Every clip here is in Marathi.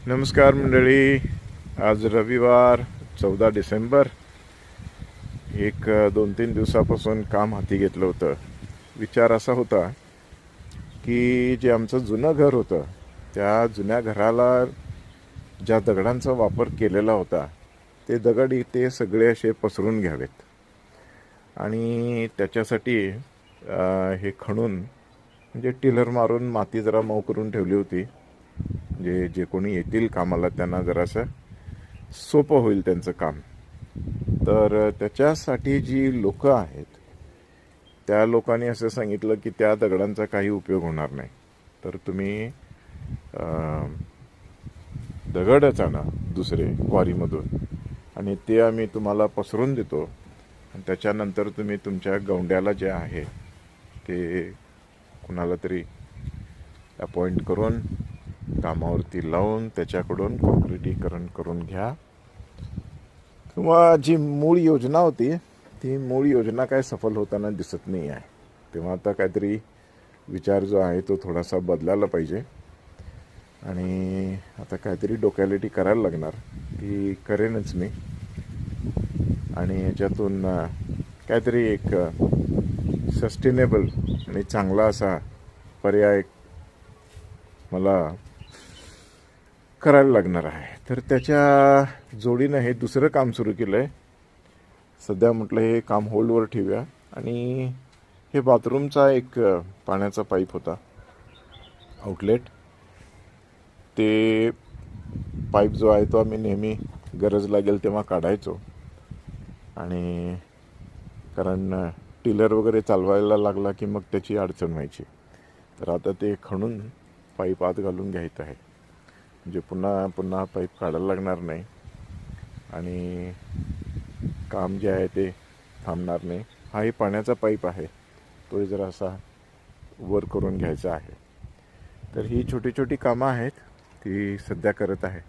नमस्कार मंडळी. आज रविवार 14 डिसेंबर. एक 2-3 दिवसापासून काम हाती घेतलं होतं. विचार असा होता की जे आमचं जुनं घर होतं त्या जुन्या घराला ज्या दगडांचा वापर केलेला होता ते दगड इथे सगळे असे पसरून घ्यावेत आणि त्याच्यासाठी हे खणून म्हणजे टिलर मारून माती जरा मऊ करून ठेवली होती. जे कोणी येतील कामाला त्यांना जरासं सोपं होईल त्यांचं काम. तर त्याच्यासाठी जी लोक आहेत त्या लोकांनी असं सांगितलं की त्या दगडांचा काही उपयोग होणार नाही, तर तुम्ही दगडच आणा दुसरे क्वारीमधून आणि ते आम्ही तुम्हाला पसरून देतो आणि त्याच्यानंतर तुम्ही तुमच्या गौंड्याला जे आहे ते कुणाला तरी अपॉइंट करून कामावरती लावून त्याच्याकडून कॉन्क्रिटीकरण करून घ्या. किंवा जी मूळ योजना होती ती मूळ योजना काय सफल होताना दिसत नाही आहे, तेव्हा आता काहीतरी विचार जो आहे तो थोडासा बदलायला पाहिजे आणि आता काहीतरी डोक्यालिटी करायला लागणार. ती करेनच मी आणि याच्यातून काहीतरी एक सस्टेनेबल आणि चांगला असा पर्याय मला करायला लागणार आहे. तर त्याच्या जोडीनं हे दुसरं काम सुरू केलं आहे. सध्या म्हटलं हे काम होल्डवर ठेवूया. आणि हे बाथरूमचा एक पाण्याचा पाईप होता आउटलेट, ते पाईप जो आहे तो आम्ही नेहमी गरज लागेल तेव्हा काढायचो आणि कारण टिलर वगैरे चालवायला लागला की मग त्याची अडचण व्हायची. तर आता ते खणून पाईप आत घालून घ्यायचं आहे म्हणजे पुन्हा पुन्हा पाईप काढायला लागणार नाही आणि काम जे आहे ते थांबणार नाही. हाही पाण्याचा पाईप आहे, तो जरा असा वर करून घ्यायचा आहे. तर ही छोटी छोटी कामं आहेत ती सध्या करत आहे.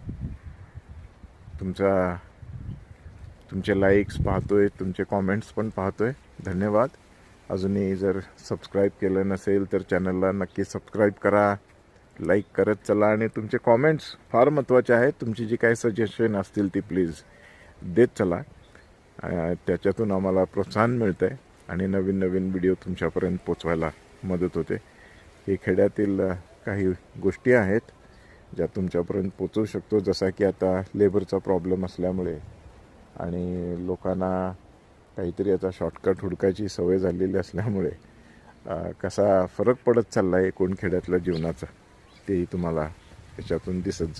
तुमचे लाईक्स पाहतोय, तुमचे कॉमेंट्स पण पाहतोय, धन्यवाद. अजूनही जर सबस्क्राईब केलं नसेल तर चॅनलला नक्की सबस्क्राईब करा, लाईक करत चला आणि तुमचे कॉमेंट्स फार महत्त्वाचे आहेत. तुमची जी काही सजेशन असतील ती प्लीज देत चला. त्याच्यातून आम्हाला प्रोत्साहन मिळतं आहे आणि नवीन नवीन व्हिडिओ तुमच्यापर्यंत पोचवायला मदत होते. हे खेड्यातील काही गोष्टी आहेत ज्या तुमच्यापर्यंत पोचवू शकतो, जसा की आता लेबरचा प्रॉब्लेम असल्यामुळे आणि लोकांना काहीतरी आता शॉर्टकट हुडकायची सवय झालेली असल्यामुळे कसा फरक पडत चालला आहे एकूण खेड्यातल्या जीवनाचा, तेही तुम्हाला त्याच्यातून दिसत